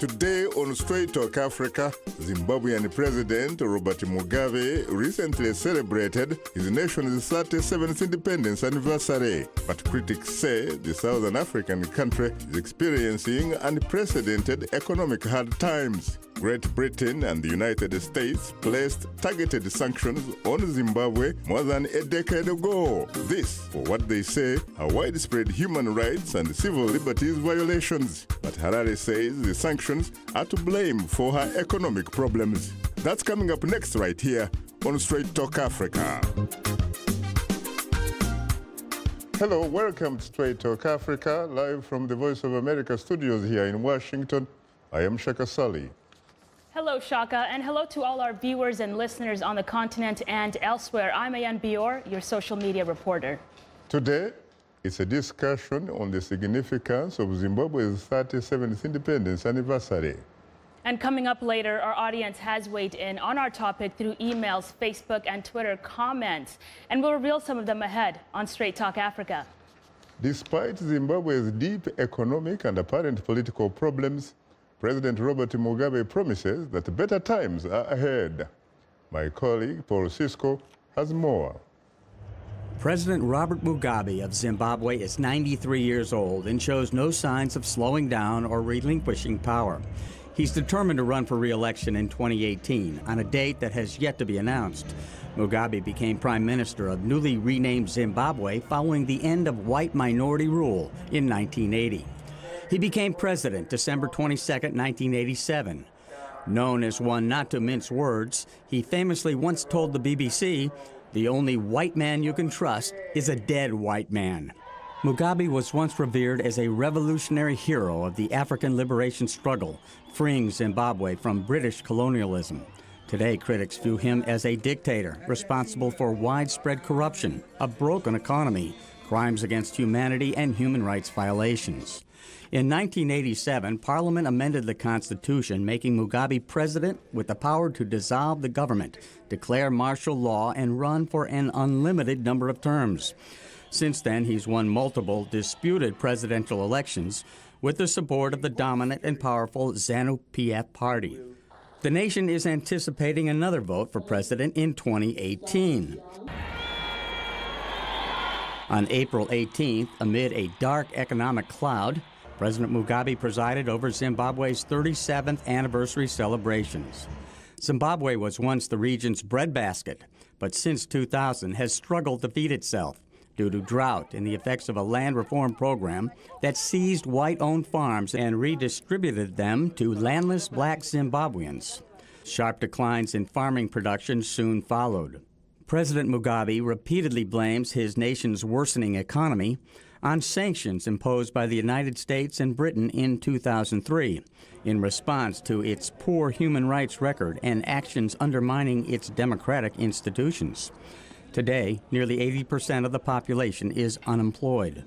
Today on Straight Talk Africa, Zimbabwean President Robert Mugabe recently celebrated his nation's 37th independence anniversary. But critics say the Southern African country is experiencing unprecedented economic hard times. Great Britain and the United States placed targeted sanctions on Zimbabwe more than a decade ago. This for what they say are widespread human rights and civil liberties violations. But Harare says the sanctions are to blame for her economic problems. That's coming up next right here on Straight Talk Africa. Hello, welcome to Straight Talk Africa, live from the Voice of America studios here in Washington. I am Shaka Sali. Hello, Shaka, and hello to all our viewers and listeners on the continent and elsewhere. I'm Ayan Bior, your social media reporter. Today, it's a discussion on the significance of Zimbabwe's 37th independence anniversary. And coming up later, our audience has weighed in on our topic through emails, Facebook, and Twitter comments. And we'll reveal some of them ahead on Straight Talk Africa. Despite Zimbabwe's deep economic and apparent political problems, President Robert Mugabe promises that better times are ahead. My colleague Paul Cisco has more. President Robert Mugabe of Zimbabwe is 93 years old and shows no signs of slowing down or relinquishing power. He's determined to run for re-election in 2018 on a date that has yet to be announced. Mugabe became prime minister of newly renamed Zimbabwe following the end of white minority rule in 1980. He became president December 22, 1987. Known as one not to mince words, he famously once told the BBC, "The only white man you can trust is a dead white man." Mugabe was once revered as a revolutionary hero of the African liberation struggle, freeing Zimbabwe from British colonialism. Today, critics view him as a dictator responsible for widespread corruption, a broken economy, crimes against humanity, and human rights violations. In 1987, Parliament amended the Constitution, making Mugabe president with the power to dissolve the government, declare martial law, and run for an unlimited number of terms. Since then, he's won multiple disputed presidential elections with the support of the dominant and powerful ZANU-PF party. The nation is anticipating another vote for president in 2018. On April 18th, amid a dark economic cloud, President Mugabe presided over Zimbabwe's 37th anniversary celebrations. Zimbabwe was once the region's breadbasket, but since 2000 has struggled to feed itself due to drought and the effects of a land reform program that seized white-owned farms and redistributed them to landless black Zimbabweans. Sharp declines in farming production soon followed. President Mugabe repeatedly blames his nation's worsening economy on sanctions imposed by the United States and Britain in 2003 in response to its poor human rights record and actions undermining its democratic institutions. Today, nearly 80% of the population is unemployed.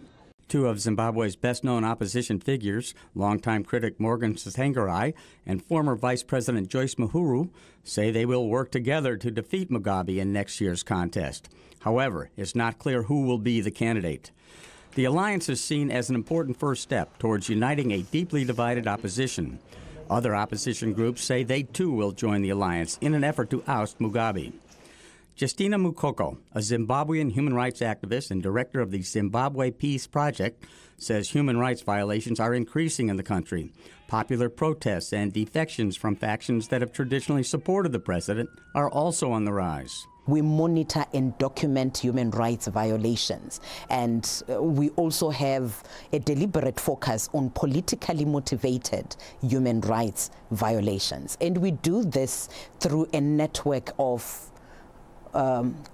Two of Zimbabwe's best-known opposition figures, longtime critic Morgan Tsvangirai and former Vice President Joyce Mujuru, say they will work together to defeat Mugabe in next year's contest. However, it's not clear who will be the candidate. The alliance is seen as an important first step towards uniting a deeply divided opposition. Other opposition groups say they too will join the alliance in an effort to oust Mugabe. Justina Mukoko, a Zimbabwean human rights activist and director of the Zimbabwe Peace Project, says human rights violations are increasing in the country. Popular protests and defections from factions that have traditionally supported the president are also on the rise. We monitor and document human rights violations, and we also have a deliberate focus on politically motivated human rights violations. And we do this through a network of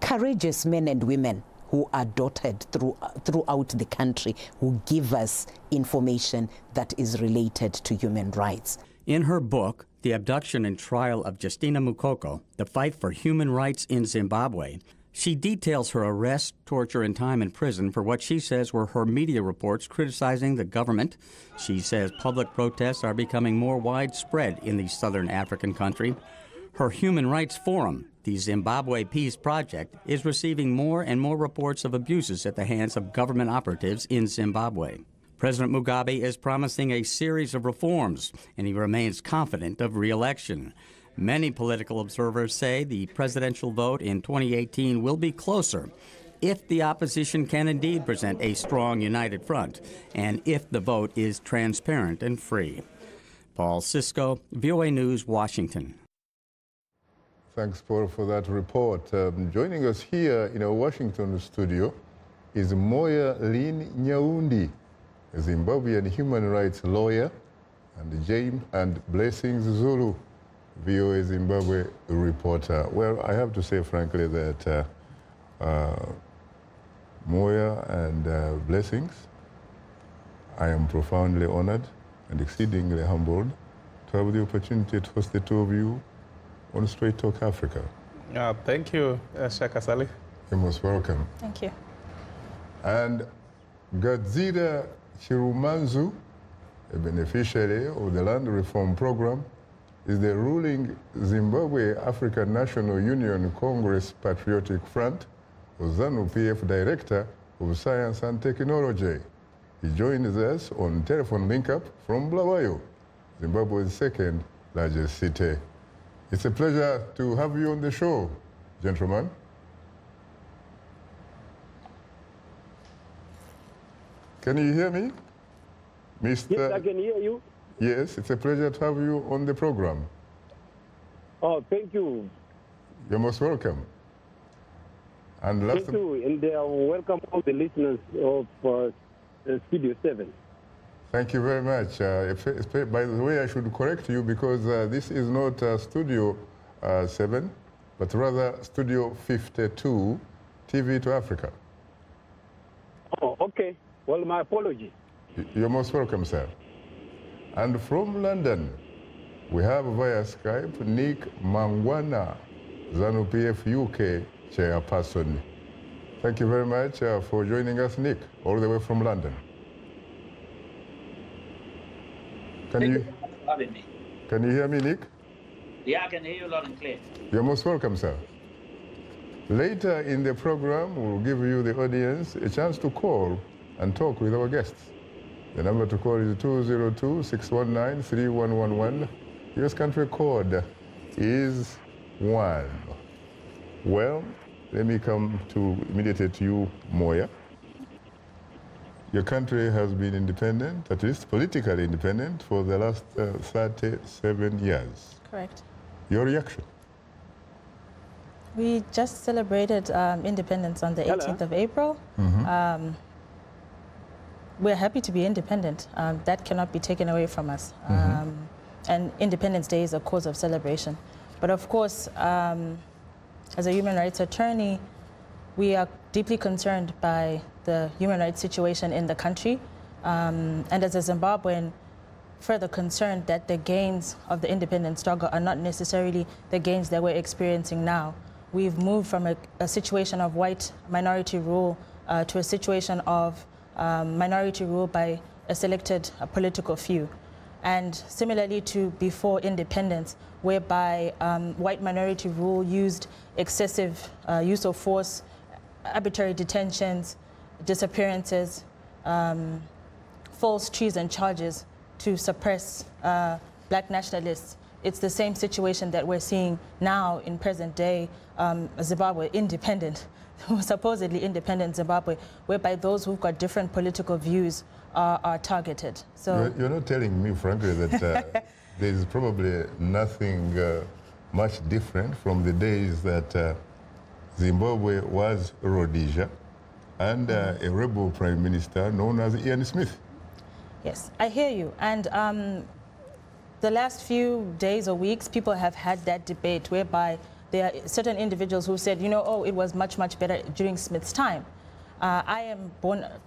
courageous men and women who are dotted throughout the country, who give us information that is related to human rights. In her book, The Abduction and Trial of Justina Mukoko, The Fight for Human Rights in Zimbabwe, she details her arrest, torture, and time in prison for what she says were her media reports criticizing the government. She says public protests are becoming more widespread in the southern African country. Her Human Rights Forum, the Zimbabwe Peace Project, is receiving more and more reports of abuses at the hands of government operatives in Zimbabwe. President Mugabe is promising a series of reforms, and he remains confident of re-election. Many political observers say the presidential vote in 2018 will be closer if the opposition can indeed present a strong united front, and if the vote is transparent and free. Paul Cisco, VOA News, Washington. Thanks, Paul, for that report. Joining us here in our Washington studio is Moya Lynn Nyaundi, a Zimbabwean human rights lawyer, and James and Blessings Zulu, VOA Zimbabwe reporter. Well, I have to say frankly that Moya and Blessings, I am profoundly honored and exceedingly humbled to have the opportunity to host the two of you on Straight Talk Africa. Thank you, Shaka Sali. You're most welcome. Thank you. And Gadzira Chirumanzu, a beneficiary of the Land Reform Program, is the ruling Zimbabwe African National Union Congress Patriotic Front, or ZANU-PF Director of Science and Technology. He joins us on telephone link-up from Bulawayo, Zimbabwe's second largest city. It's a pleasure to have you on the show, gentlemen. Can you hear me? Mr. Yes, I can hear you. Yes, it's a pleasure to have you on the program. Oh, thank you. You're most welcome. And Thank you, and welcome all the listeners of Studio 7. Thank you very much. By the way, I should correct you because this is not Studio 7, but rather Studio 52, TV to Africa. Oh, okay. Well, my apologies. You're most welcome, sir. And from London, we have via Skype Nick Mangwana, ZANU-PF UK chairperson. Thank you very much for joining us, Nick, all the way from London. Can you hear me, Nick? Yeah, I can hear you loud and clear. You're most welcome, sir. Later in the program, we'll give you, the audience, a chance to call and talk with our guests. The number to call is 202-619-3111. US country code is 1. Well, let me come immediately to you, Moya. Your country has been independent, at least politically independent, for the last 37 years. Correct. Your reaction? We just celebrated independence on the 18th of April. Mm-hmm. We're happy to be independent. That cannot be taken away from us. Mm-hmm. And Independence Day is a cause of celebration. But of course, as a human rights attorney, we are deeply concerned by the human rights situation in the country. And as a Zimbabwean, further concerned that the gains of the independence struggle are not necessarily the gains that we're experiencing now. We've moved from a situation of white minority rule to a situation of minority rule by a selected political few. And similarly to before independence, whereby white minority rule used excessive use of force, arbitrary detentions, disappearances, false treason charges to suppress black nationalists. It's the same situation that we're seeing now in present day Zimbabwe, independent, supposedly independent Zimbabwe, whereby those who've got different political views are targeted. So you're not telling me, frankly, that there's probably nothing much different from the days that Zimbabwe was Rhodesia and a rebel prime minister known as Ian Smith. Yes, I hear you. And the last few days or weeks, people have had that debate whereby there are certain individuals who said, you know, oh, it was much, much better during Smith's time. I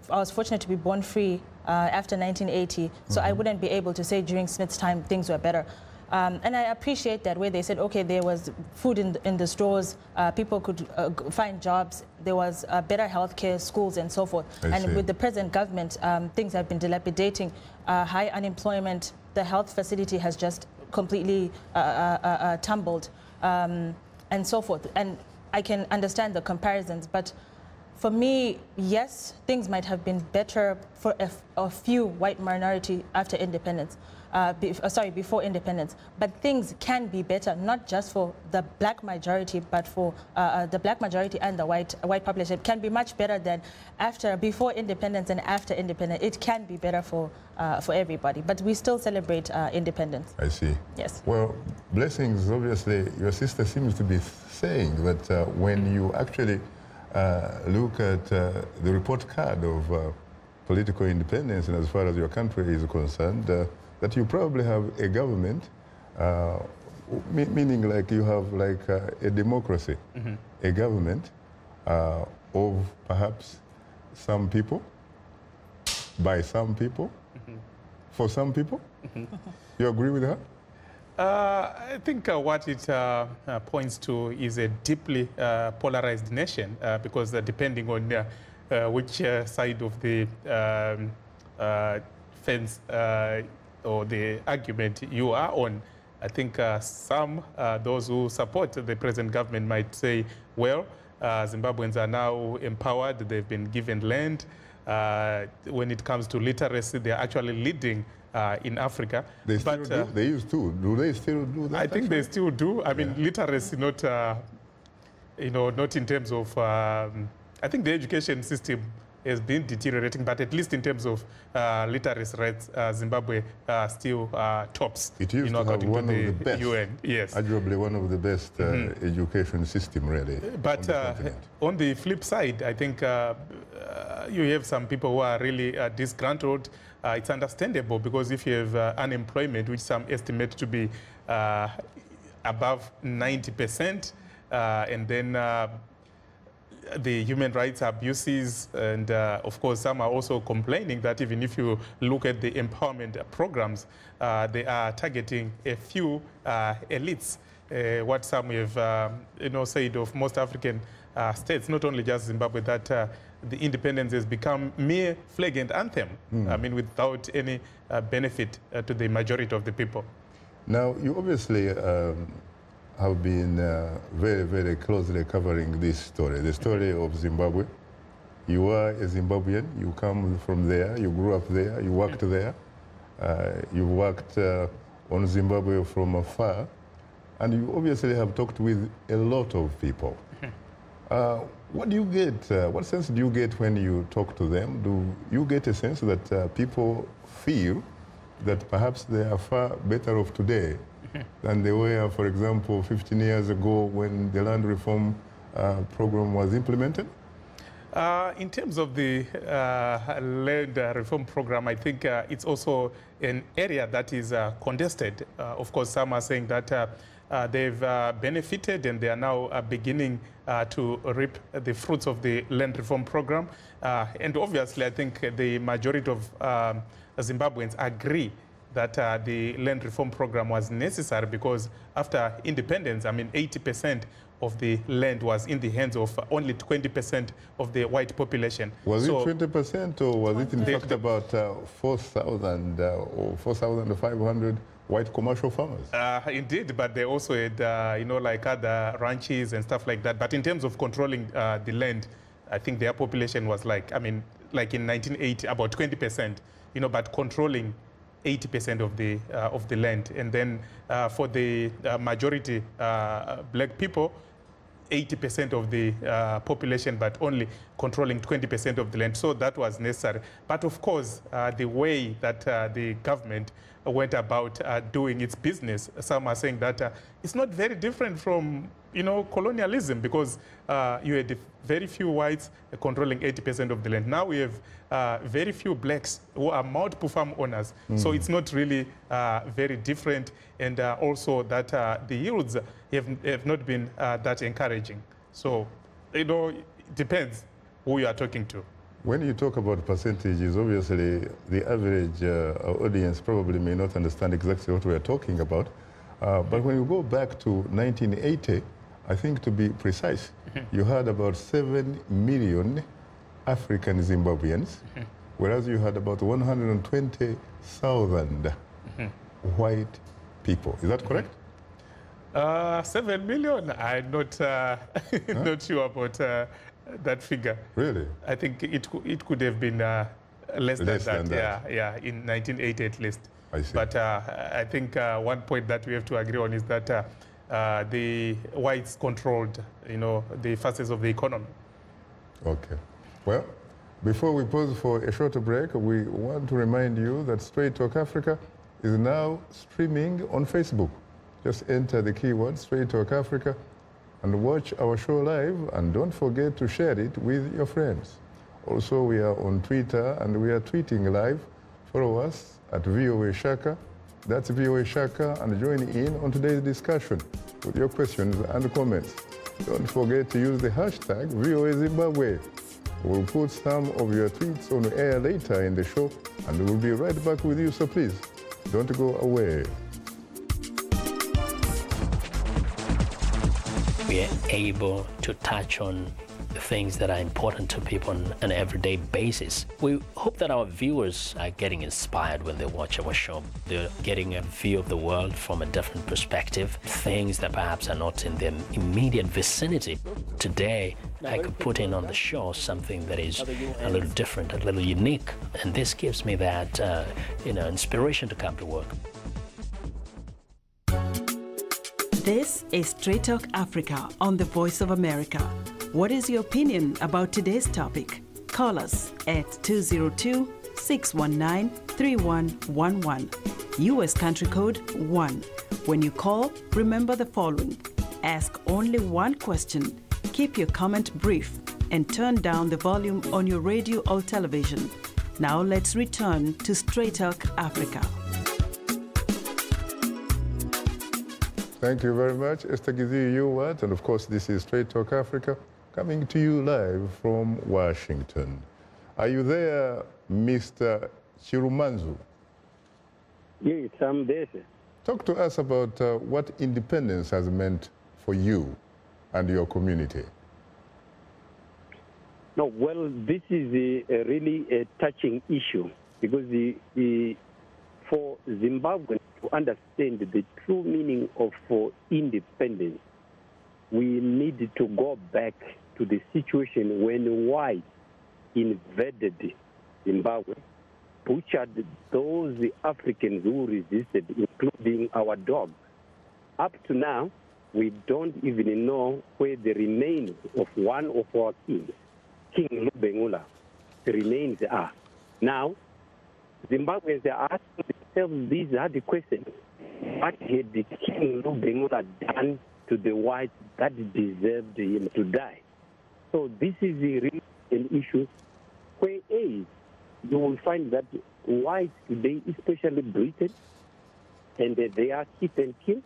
was fortunate to be born free after 1980, so I wouldn't be able to say during Smith's time things were better. And I appreciate that where they said, okay, there was food in the stores, people could find jobs, there was better healthcare, schools, and so forth. And with the present government, things have been dilapidating, high unemployment, the health facility has just completely tumbled, and so forth. And I can understand the comparisons, but For me, yes, things might have been better for a few white minority after independence, before independence. But things can be better, not just for the black majority, but for the black majority and the white population. It can be much better than before independence and after independence. It can be better for everybody. But we still celebrate independence. I see. Yes. Well, Blessings, obviously, your sister seems to be saying that when you actually look at the report card of political independence, and as far as your country is concerned, that you probably have a government, meaning like you have like a democracy, a government of perhaps some people, by some people, for some people. You agree with her? I think what it points to is a deeply polarized nation because depending on which side of the fence or the argument you are on, I think those who support the present government might say, well, Zimbabweans are now empowered, they've been given land. When it comes to literacy, they're actually leading in Africa. They still do? They used to. Do they still do that? I think they still do. I mean, literacy, not, not in terms of, I think the education system has been deteriorating, but at least in terms of literacy rates, Zimbabwe still tops. It used to have one of the best, UN. Yes. Arguably one of the best education system, really. But on the flip side, I think you have some people who are really disgruntled. It's understandable because if you have unemployment, which some estimate to be above 90%, and then the human rights abuses, and of course some are also complaining that even if you look at the empowerment programs, they are targeting a few elites. What some have said of most African states, not only just Zimbabwe, that the independence has become mere flag and anthem. I mean, without any benefit to the majority of the people. Now, you obviously have been very, very closely covering this story, the story of Zimbabwe. You are a Zimbabwean, you come from there, you grew up there, you worked there. You worked on Zimbabwe from afar, and you obviously have talked with a lot of people. What do you get, what sense do you get when you talk to them? Do you get a sense that people feel that perhaps they are far better off today than they were, for example, 15 years ago when the land reform program was implemented? In terms of the land reform program, I think it's also an area that is contested. Of course, some are saying that they've benefited and they are now beginning to reap the fruits of the land reform program. And obviously, I think the majority of Zimbabweans agree that the land reform program was necessary because after independence, I mean, 80% of the land was in the hands of only 20% of the white population. Was it 20% or was it in fact about 4,000 or 4,500 white commercial farmers? Indeed, but they also had, like other ranches and stuff like that. But in terms of controlling the land, I think their population was like, I mean, like in 1980, about 20%, but controlling 80% of the land. And then for the majority black people, 80% of the population, but only controlling 20% of the land. So that was necessary. But of course, the way that the government went about doing its business, some are saying that it's not very different from, colonialism, because you had very few whites controlling 80% of the land. Now we have very few blacks who are multiple farm owners. So it's not really very different. And also that the yields have not been that encouraging. So, it depends who you are talking to. When you talk about percentages, obviously the average audience probably may not understand exactly what we are talking about. But when you go back to 1980, I think to be precise, you had about 7 million African Zimbabweans, whereas you had about 120,000 white people. Is that correct? 7 million? I'm not, not sure about that figure. Really? I think it could have been less than that. Yeah, in 1980 at least. I see. But I think one point that we have to agree on is that the whites controlled, the facets of the economy. Okay. Well, before we pause for a short break, we want to remind you that Straight Talk Africa is now streaming on Facebook. Just enter the keyword Straight Talk Africa and watch our show live, and don't forget to share it with your friends. Also, we are on Twitter and we are tweeting live. Follow us at VOA Shaka. That's VOA Shaka, and join in on today's discussion with your questions and comments. Don't forget to use the hashtag VOA Zimbabwe. We'll put some of your tweets on air later in the show, and we'll be right back with you, so please don't go away. We are able to touch on things that are important to people on an everyday basis. We hope that our viewers are getting inspired when they watch our show. They're getting a view of the world from a different perspective, things that perhaps are not in their immediate vicinity. Today, I could put in on the show something that is a little different, a little unique, and this gives me that inspiration to come to work. This is Straight Talk Africa on the Voice of America. What is your opinion about today's topic? Call us at 202-619-3111. U.S. country code 1. When you call, remember the following. Ask only one question, keep your comment brief, and turn down the volume on your radio or television. Now let's return to Straight Talk Africa. Thank you very much, Esther Gizi-Yuwat, and of course this is Straight Talk Africa, coming to you live from Washington. Are you there, Mr. Chirumanzu? Yes, I'm there, sir. Talk to us about what independence has meant for you and your community. No, well, this is really a touching issue, because for Zimbabwe to understand the true meaning of independence, we need to go back to the situation when whites invaded Zimbabwe, butchered those Africans who resisted, including our dogs. Up to now, we don't even know where the remains of one of our kings, King Lubengula, the remains are. Now, Zimbabweans are asking themselves these hard questions. What had the King Lubengula done to the whites that deserved him to die? So this is really an issue where you will find that whites today, especially Britain, and they are keep and kill,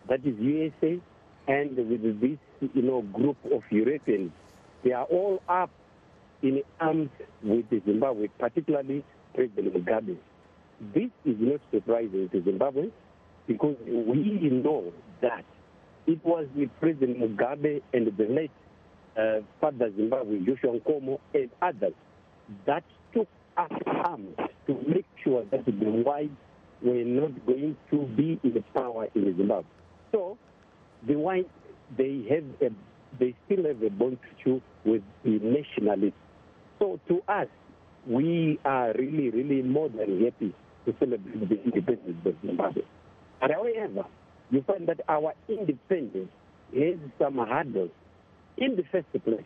that is USA, and with this group of Europeans, they are all up in arms with Zimbabwe, particularly President Mugabe. This is not surprising to Zimbabwe, because we know that it was with President Mugabe and the late Father Zimbabwe, Joshua Nkomo, and others that took up arms to make sure that the whites were not going to be in the power in Zimbabwe. So the whites, they still have a bond to chew with the nationalists. So to us, we are really, really more than happy to celebrate the independence of Zimbabwe. But however, you find that our independence has some hurdles. In the first place,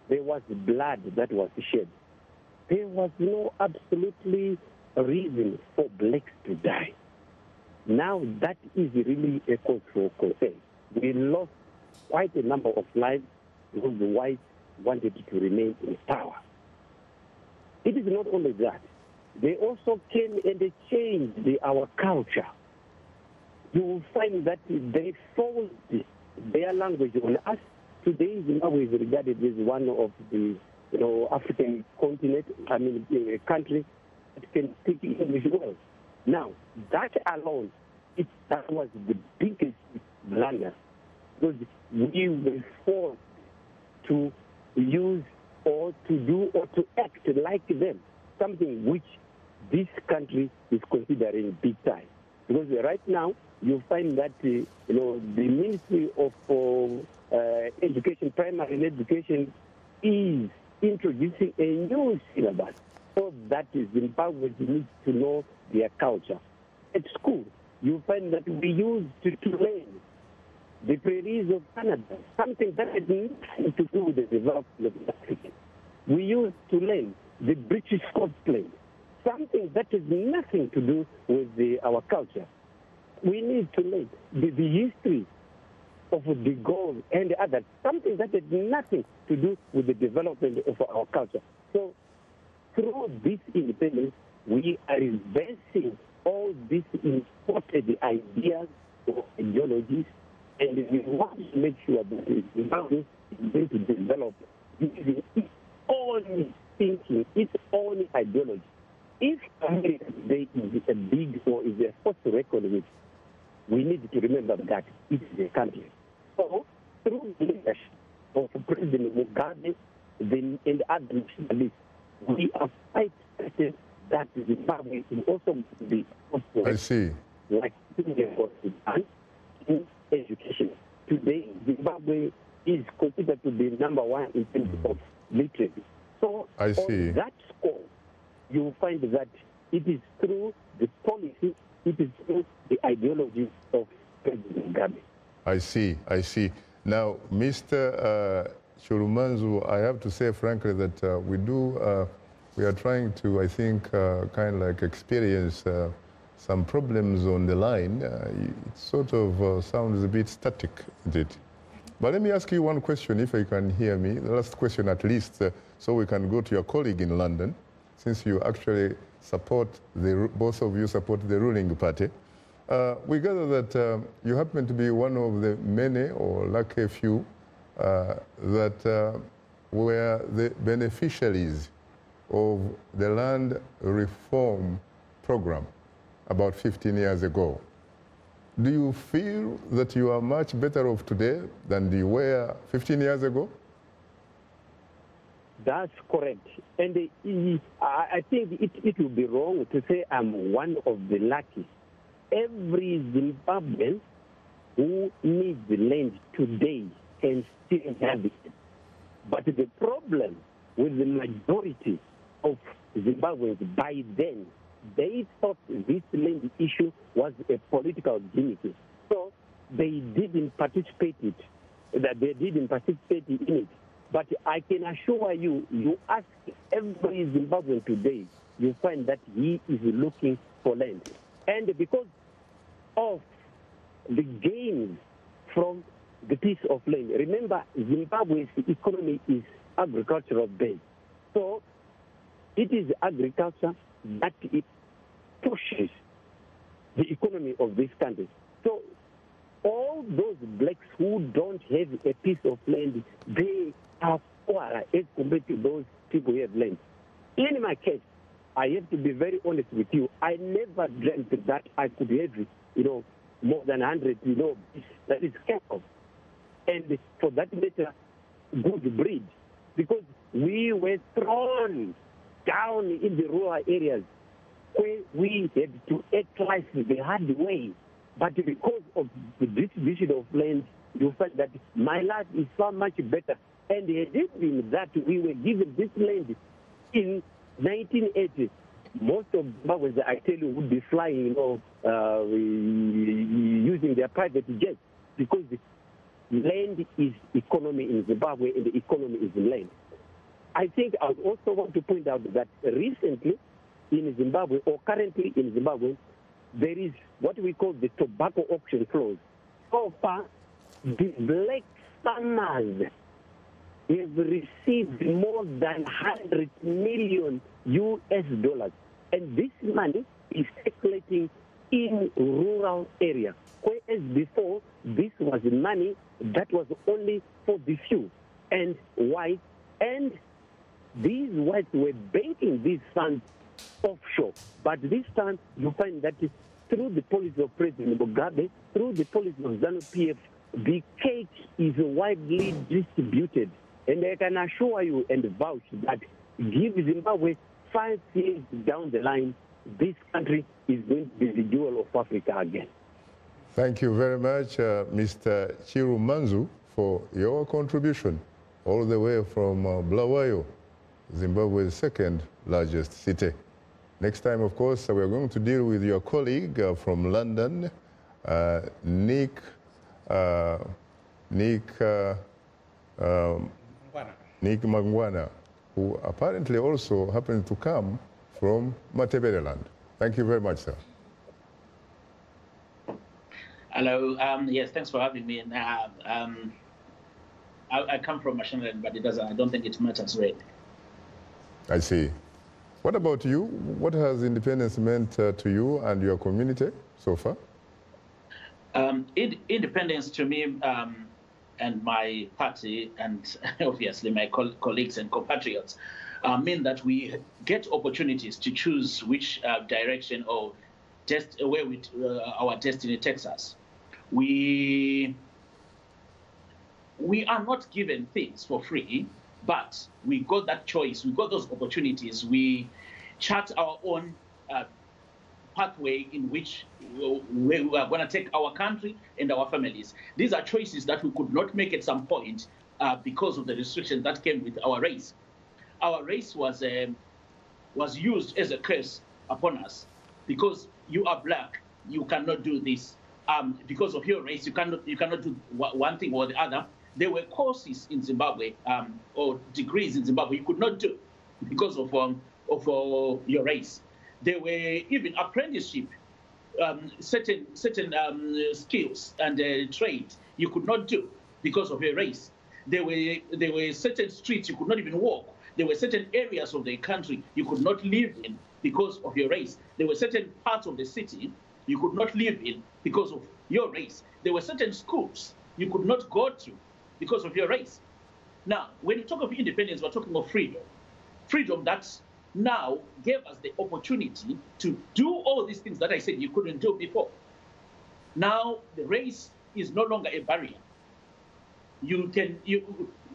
there was blood that was shed. There was no absolutely reason for blacks to die. Now that is really a cause for concern. We lost quite a number of lives because the whites wanted to remain in power. It is not only that. They also came and they changed our culture. You will find that they forced their language on us. Today, Zimbabwe is regarded as one of the African continent, country that can speak English well. Now, that alone, that was the biggest blunder, because we were forced to use or to do or to act like them, something which this country is considering big time. Because right now, you find that the Ministry of Education, Primary Education, is introducing a new syllabus so that Zimbabweans need to know their culture. At school, you find that we used to learn the prairies of Canada, something that had nothing to do with the development of Africa. We used to learn the British Scotland, something that has nothing to do with our culture. We need to learn the history of De Gaulle and others, something that had nothing to do with the development of our culture. So through this independence, we are reversing all these imported ideas or ideologies, and we want to make sure that Zimbabwe is going to develop using its own thinking, its own ideology. If America today is a big or is a force to reckon with, we need to remember that it is a country. So, through the leadership of President Mugabe and other nationalists, we are quite certain that Zimbabwe will also be I see. Like Singapore has done in education. Today, Zimbabwe is considered to be #1 in terms of literacy. So, I see. On that score, you will find that it is through the policy, it is through the ideology of President Mugabe. I see, I see. Now, Mr. Chirumanzu, I have to say frankly that we are trying to, I think, kind of like experience some problems on the line. It sort of sounds a bit static, isn't it? But let me ask you one question, if you can hear me. The last question at least, so we can go to your colleague in London, since you actually support, both of you support the ruling party. We gather that you happen to be one of the many, or lucky few, that were the beneficiaries of the land reform program about 15 years ago. Do you feel that you are much better off today than you were 15 years ago? That's correct. And I think it would be wrong to say I'm one of the lucky. Every Zimbabwean who needs the land today can still have it. But the problem with the majority of Zimbabweans by then, they thought this land issue was a political gimmick. So they didn't participate in it. But I can assure you, you ask every Zimbabwean today, you find that he is looking for land. And because of the gains from the piece of land, remember Zimbabwe's economy is agricultural based. So it is agriculture that it pushes the economy of this country. So all those blacks who don't have a piece of land, they are poorer as compared to those people who have land. In my case, I have to be very honest with you. I never dreamt that I could have, more than 100, that is cattle. And for that matter, good breed. Because we were thrown down in the rural areas where we had to act life the hard way. But because of the distribution of land, you find that my life is so much better. And had it been that we were given this land in 1980, most of Zimbabweans, I tell you, would be flying, using their private jets, because the land is economy in Zimbabwe and the economy is land. I think I would also want to point out that recently in Zimbabwe, or currently in Zimbabwe, there is what we call the tobacco auction clause. So far, the black farmers have received more than $100 million US. And this money is circulating in rural areas. Whereas before, this was money that was only for the few and white. And these whites were banking these funds offshore. But this time, you find that through the policy of President Mugabe, through the policy of ZANU-PF, the cake is widely distributed. And I can assure you and vouch that give Zimbabwe 5 years down the line, this country is going to be the jewel of Africa again. Thank you very much, Mr. Chirumanzu, for your contribution all the way from Bulawayo, Zimbabwe's second largest city. Next time, of course, we're going to deal with your colleague from London, Nick Mangwana, who apparently also happens to come from Matabeleland. Thank you very much, sir. Hello. Yes, thanks for having me. I come from Mashonaland, but I don't think it matters really. I see. What about you? What has independence meant to you and your community so far? Independence to me and my party, and obviously my colleagues and compatriots, mean that we get opportunities to choose which direction or where our destiny takes us. We are not given things for free, but we got that choice, we got those opportunities. We chart our own pathway in which we are going to take our country and our families. These are choices that we could not make at some point because of the restrictions that came with our race. Our race was used as a curse upon us. Because you are black, you cannot do this. Because of your race, you cannot do one thing or the other. There were courses in Zimbabwe or degrees in Zimbabwe you could not do because of your race. There were even apprenticeship, certain skills and trade you could not do because of your race. There were certain streets you could not even walk. There were certain areas of the country you could not live in because of your race. There were certain parts of the city you could not live in because of your race. There were certain schools you could not go to because of your race. Now, when you talk of independence, we're talking of freedom. Freedom that now gave us the opportunity to do all these things that I said you couldn't do before. Now, the race is no longer a barrier. Even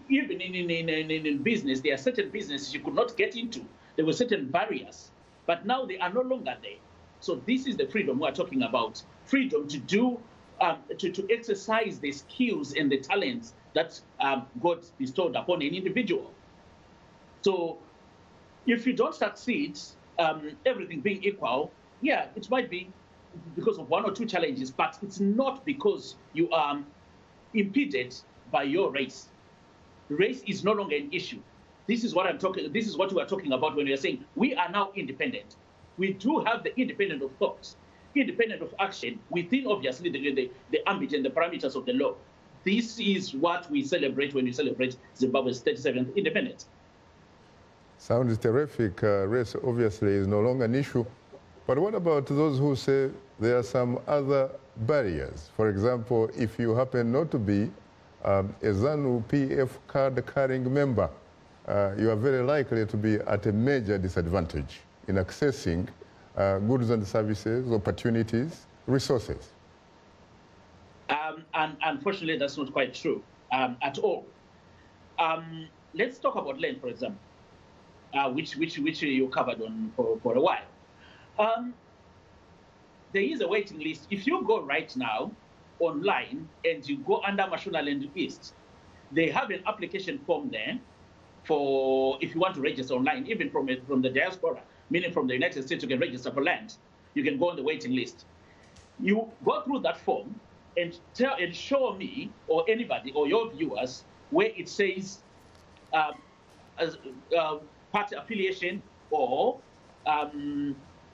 in business, there are certain businesses you could not get into. There were certain barriers, but now they are no longer there. So this is the freedom we're talking about. Freedom to do, to exercise the skills and the talents that God bestowed upon an individual. So if you don't succeed, everything being equal, yeah, it might be because of one or two challenges, but it's not because you are impeded by your race. Race is no longer an issue. This is what we are talking about when we are saying we are now independent. We do have the independent of thought, independent of action, within obviously the ambit and the parameters of the law. This is what we celebrate when we celebrate Zimbabwe's 37th independence. Sounds terrific. Race obviously is no longer an issue. But what about those who say there are some other barriers? For example, if you happen not to be a ZANU PF card-carrying member, you are very likely to be at a major disadvantage in accessing goods and services, opportunities, resources. And unfortunately, that's not quite true at all. Let's talk about land, for example, which you covered on for a while. There is a waiting list. If you go right now online and you go under Mashonaland East, they have an application form there for if you want to register online, even from the diaspora, meaning from the United States, you can register for land. You can go on the waiting list. You go through that form and show me or anybody or your viewers where it says party affiliation or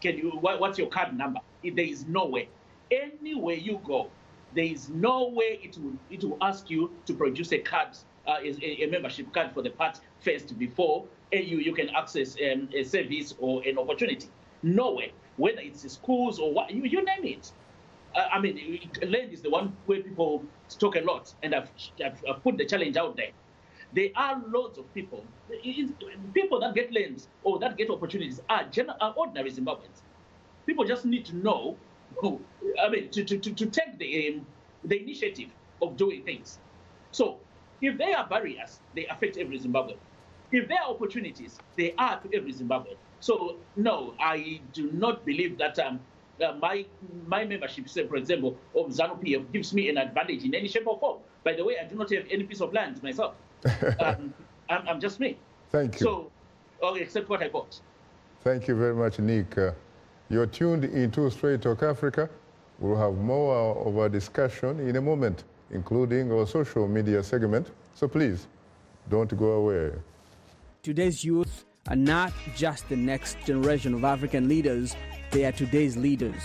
what's your card number? There is no way. Anywhere you go, there is no way it will ask you to produce a card, a membership card for the party first before you can access a service or an opportunity. No way. Whether it's schools or what, you name it. I mean, land is the one where people talk a lot, and I've put the challenge out there. There are loads of people. People that get lands or that get opportunities are ordinary Zimbabweans. People just need to know, I mean, to take the initiative of doing things. So if there are barriers, they affect every Zimbabwean. If there are opportunities, they are to every Zimbabwean. So no, I do not believe that my membership, say, for example, of ZANU PF gives me an advantage in any shape or form. By the way, I do not have any piece of land myself. I'm just me. Thank you. So, except what I bought. Thank you very much, Nick. You're tuned into Straight Talk Africa. We'll have more of our discussion in a moment, including our social media segment. So please, don't go away. Today's youth are not just the next generation of African leaders, they are today's leaders.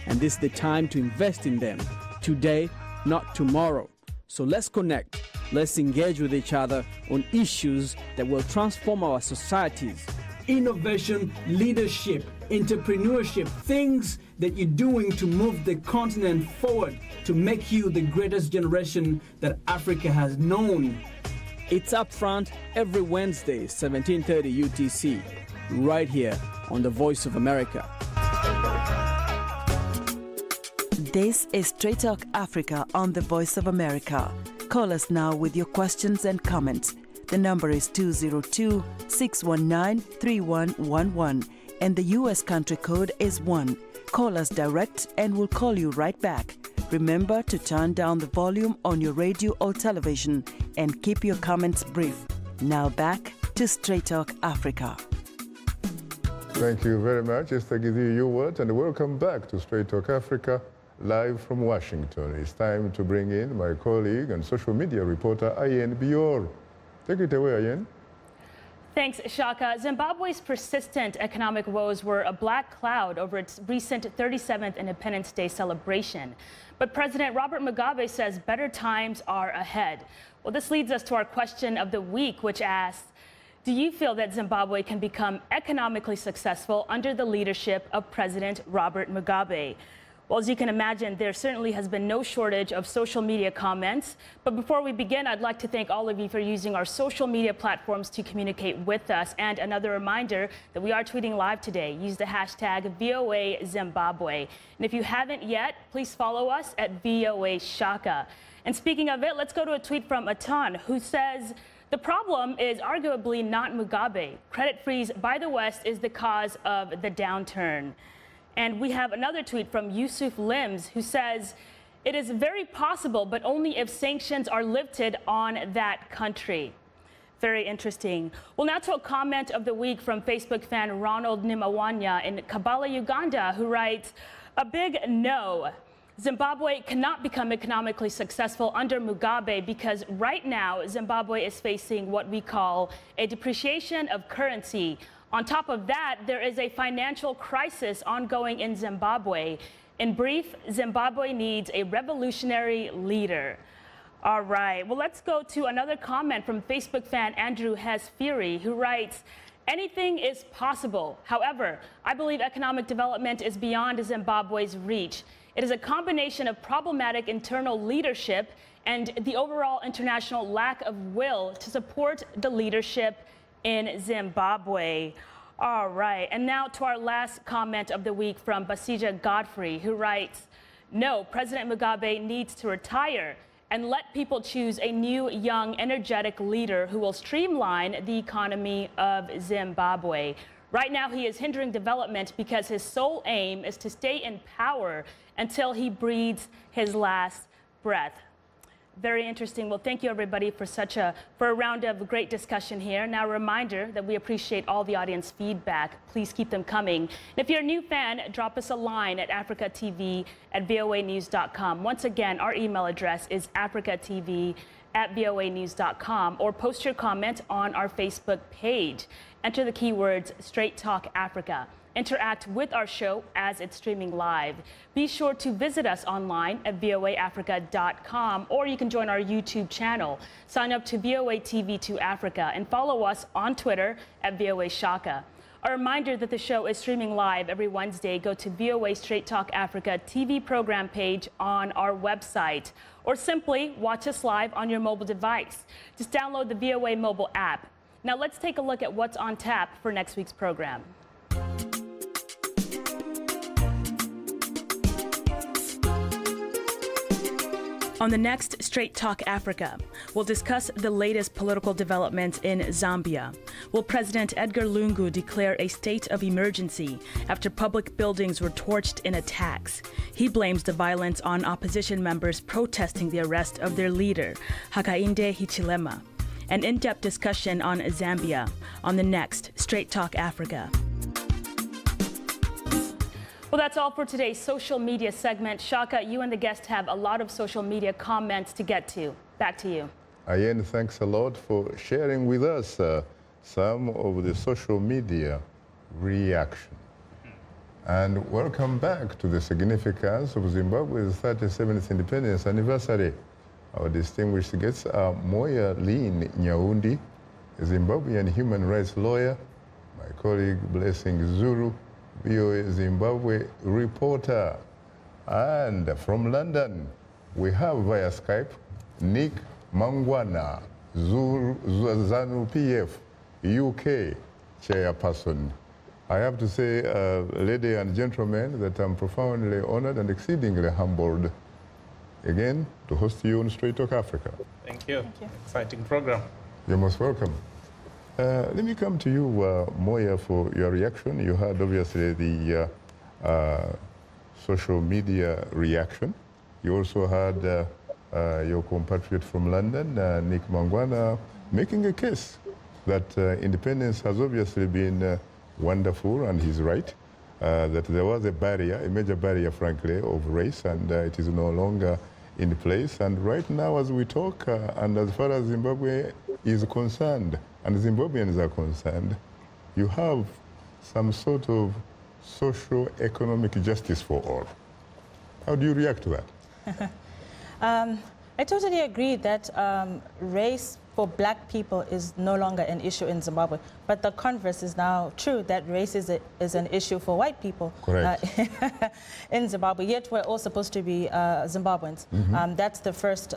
And this is the time to invest in them. Today, not tomorrow. So let's connect. Let's engage with each other on issues that will transform our societies. Innovation, leadership, entrepreneurship, things that you're doing to move the continent forward, to make you the greatest generation that Africa has known. It's Up Front every Wednesday, 1730 UTC, right here on The Voice of America. This is Straight Talk Africa on The Voice of America. Call us now with your questions and comments. The number is 202-619-3111 and the U.S. country code is 1. Call us direct and we'll call you right back. Remember to turn down the volume on your radio or television and keep your comments brief. Now back to Straight Talk Africa. Thank you very much, Esther Githui Ewart, and welcome back to Straight Talk Africa, live from Washington. It's time to bring in my colleague and social media reporter, Ayen Bior. Take it away, Ayen. Thanks, Shaka. Zimbabwe's persistent economic woes were a black cloud over its recent 37th Independence Day celebration. But President Robert Mugabe says better times are ahead. Well, this leads us to our question of the week, which asks, do you feel that Zimbabwe can become economically successful under the leadership of President Robert Mugabe? Well, as you can imagine, there certainly has been no shortage of social media comments. But before we begin, I'd like to thank all of you for using our social media platforms to communicate with us. And another reminder that we are tweeting live today. Use the hashtag VOA Zimbabwe. And if you haven't yet, please follow us at VOA Shaka. And speaking of it, let's go to a tweet from Atan, who says, the problem is arguably not Mugabe. Credit freeze by the West is the cause of the downturn. And we have another tweet from Yusuf Lims, who says, it is very possible, but only if sanctions are lifted on that country. Very interesting. Well, now to a comment of the week from Facebook fan Ronald Nimawanya in Kampala, Uganda, who writes, a big no. Zimbabwe cannot become economically successful under Mugabe because right now Zimbabwe is facing what we call a depreciation of currency. On top of that, there is a financial crisis ongoing in Zimbabwe. In brief, Zimbabwe needs a revolutionary leader. All right, well, let's go to another comment from Facebook fan Andrew Hess Fury, who writes, anything is possible. However, I believe economic development is beyond Zimbabwe's reach. It is a combination of problematic internal leadership and the overall international lack of will to support the leadership in Zimbabwe. All right, and now to our last comment of the week from Basija Godfrey, who writes, no, President Mugabe needs to retire and let people choose a new, young, energetic leader who will streamline the economy of Zimbabwe. Right now, he is hindering development because his sole aim is to stay in power until he breathes his last breath. Very interesting. Well, thank you, everybody, for a round of great discussion here. Now, a reminder that we appreciate all the audience feedback. Please keep them coming. And if you're a new fan, drop us a line at africatv@voanews.com. Once again, our email address is africatv@voanews.com, or post your comment on our Facebook page. Enter the keywords Straight Talk Africa. Interact with our show as it's streaming live. Be sure to visit us online at voaafrica.com, or you can join our YouTube channel. Sign up to VOA TV2 Africa and follow us on Twitter at VOA Shaka. A reminder that the show is streaming live every Wednesday. Go to VOA Straight Talk Africa TV program page on our website, or simply watch us live on your mobile device. Just download the VOA mobile app. Now let's take a look at what's on tap for next week's program. On the next Straight Talk Africa, we'll discuss the latest political developments in Zambia. Will President Edgar Lungu declare a state of emergency after public buildings were torched in attacks? He blames the violence on opposition members protesting the arrest of their leader, Hakainde Hichilema. An in-depth discussion on Zambia on the next Straight Talk Africa. Well, that's all for today's social media segment. Shaka, you and the guest have a lot of social media comments to get to. Back to you. Again, thanks a lot for sharing with us some of the social media reaction. And welcome back to the significance of Zimbabwe's 37th independence anniversary. Our distinguished guests are Moya Lynn Nyaundi, a Zimbabwean human rights lawyer, my colleague Blessing Zulu, VOA Zimbabwe reporter. And from London, we have via Skype Nick Mangwana, ZANU-PF UK chairperson. I have to say, ladies and gentlemen, that I'm profoundly honored and exceedingly humbled again to host you on Straight Talk Africa. Thank you. Exciting program. You're most welcome. Let me come to you, Moya, for your reaction. You had obviously the social media reaction. You also had your compatriot from London, Nick Mangwana, making a case that independence has obviously been wonderful, and he's right, that there was a barrier, a major barrier, frankly, of race, and it is no longer in place. And right now, as we talk, and as far as Zimbabwe is concerned, and Zimbabweans are concerned, you have some sort of socio-economic justice for all. How do you react to that? I totally agree that race for black people is no longer an issue in Zimbabwe, but the converse is now true, that race is an issue for white people in Zimbabwe, yet we're all supposed to be Zimbabweans. That's the first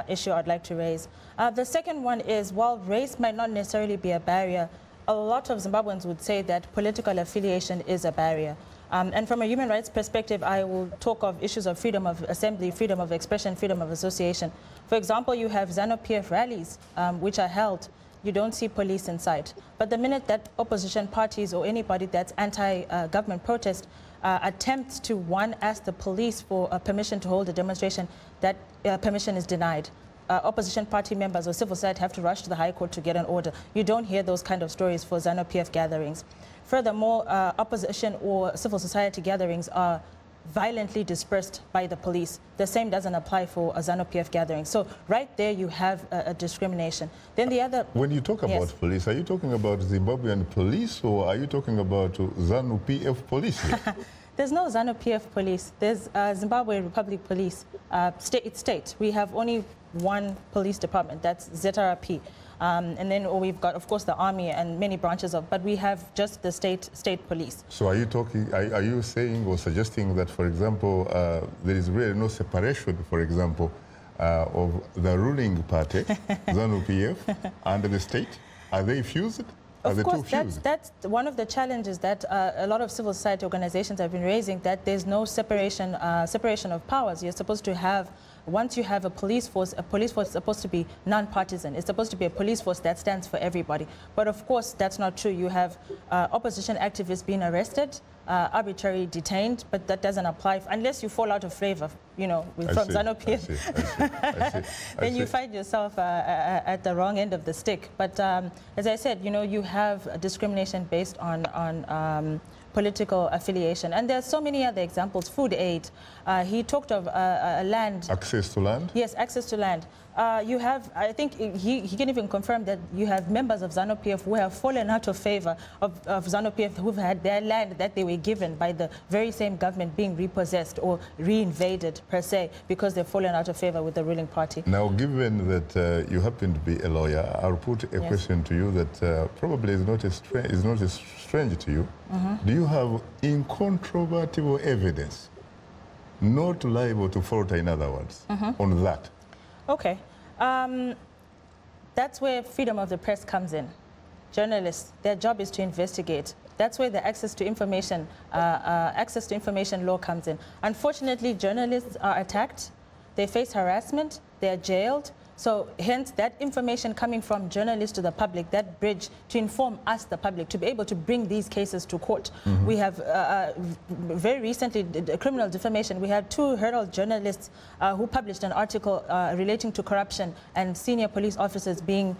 issue I'd like to raise. The second one is, while race might not necessarily be a barrier, a lot of Zimbabweans would say that political affiliation is a barrier. And from a human rights perspective, I will talk of issues of freedom of assembly, freedom of expression, freedom of association. For example, you have ZANU-PF rallies, which are held. You don't see police inside. But the minute that opposition parties or anybody that's anti-government protest attempts to, one, ask the police for permission to hold a demonstration, that permission is denied. Opposition party members or civil society have to rush to the High Court to get an order. You don't hear those kind of stories for ZANU-PF gatherings. Furthermore, opposition or civil society gatherings are violently dispersed by the police. The same doesn't apply for a ZANU-PF gathering. So right there you have a discrimination. Then the other... When you talk about police, are you talking about Zimbabwean police, or are you talking about ZANU-PF police here? There's no ZANU-PF police. There's Zimbabwe Republic Police. It's state. We have only one police department, that's ZRP. And then we've got, of course, the army and many branches of, but we have just the state police. So are you talking, are you saying or suggesting that, for example, there is really no separation, for example, of the ruling party, ZANU-PF, and the state? Are they fused? Of course, that's one of the challenges that a lot of civil society organizations have been raising, that there's no separation of powers. You're supposed to have, once you have a police force is supposed to be non-partisan. It's supposed to be a police force that stands for everybody. But of course, that's not true. You have opposition activists being arrested, arbitrarily detained, but that doesn't apply unless you fall out of favor, you know, from ZANU-PF. Then you find yourself at the wrong end of the stick. But as I said, you know, you have discrimination based on political affiliation. And there are so many other examples. Food aid. He talked of land. Access to land? Yes, access to land. You have, I think he can even confirm that you have members of ZANU-PF who have fallen out of favor of ZANU-PF, who've had their land that they were given by the very same government being repossessed or reinvaded per se, because they've fallen out of favor with the ruling party. Now, given that you happen to be a lawyer, I'll put a question to you that probably is not as strange to you. Do you have incontrovertible evidence, not liable to falter, in other words, on that? Okay. That's where freedom of the press comes in. Journalists, their job is to investigate. That's where the access to information law comes in. Unfortunately, journalists are attacked. They face harassment. They're jailed. So hence that information coming from journalists to the public, that bridge to inform us, the public, to be able to bring these cases to court. We have very recently, criminal defamation, we had 2 Herald journalists who published an article relating to corruption and senior police officers being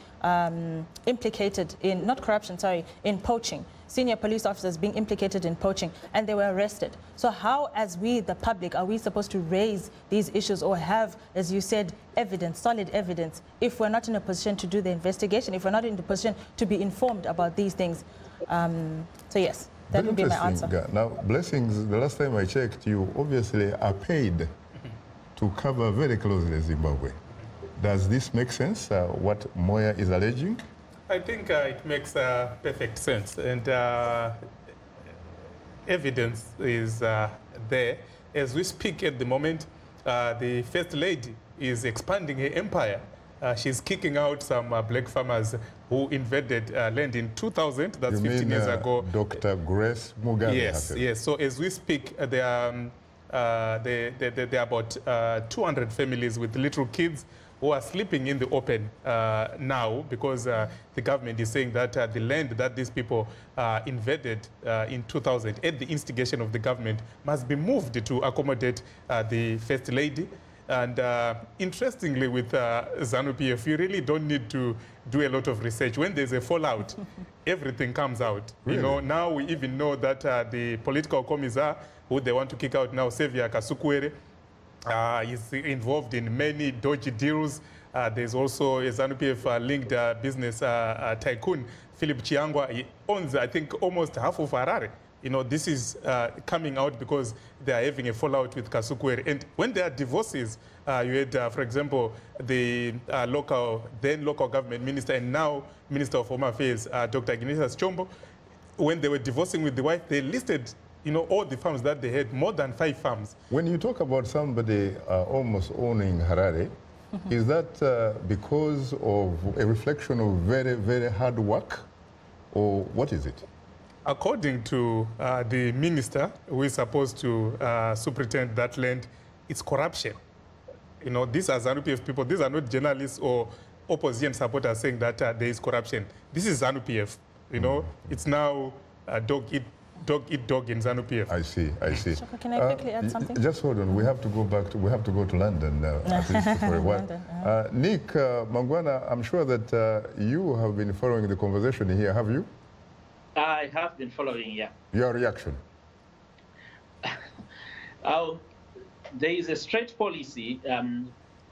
implicated in, not corruption, sorry, in poaching. Senior police officers being implicated in poaching, and they were arrested. So how, as we, the public, are we supposed to raise these issues or have, as you said, evidence, solid evidence, if we're not in a position to do the investigation, if we're not in the position to be informed about these things? So yes, that would be my answer. Now, Blessings, the last time I checked, you obviously are paid to cover very closely Zimbabwe. Does this make sense, what Moya is alleging? I think it makes perfect sense, and evidence is there. As we speak at the moment, the First Lady is expanding her empire. She's kicking out some black farmers who invaded land in 2000, that's 15 years ago. Dr. Grace Mugabe. Yes, yes. So as we speak, there are about 200 families with little kids who are sleeping in the open now because the government is saying that the land that these people invaded in 2000 at the instigation of the government must be moved to accommodate the First Lady. And interestingly, with ZANU-PF, you really don't need to do a lot of research. When there's a fallout, everything comes out. Really? You know, now we even know that the political commissar, who they want to kick out now, Xavier Kasukuwere, is involved in many dodgy deals. There's also a ZANU-PF linked business tycoon, Philip Chiangwa. He owns, I think, almost half of Harare. You know, this is coming out because they are having a fallout with Kasukuwere. And when there are divorces, you had, for example, the then local government minister and now Minister of Home Affairs, Dr. Ignatius Chombo, when they were divorcing with the wife, they listed, you know, all the farms that they had, more than 5 farms. When you talk about somebody almost owning Harare, is that because of a reflection of very, very hard work, or what is it? According to the minister who is supposed to superintend that land, it's corruption. You know, these are ZANU-PF people. These are not journalists or opposition supporters saying that there is corruption. This is ZANU-PF. You know, it's now dog eat dog in ZANU-PF. I see, I see. Shaka, can I quickly add something? Just hold on. We have to go back to, we have to go to London now, at least for a while. Nick Mangwana, I'm sure that you have been following the conversation here, have you? I have been following, yeah. Your reaction? There is a straight policy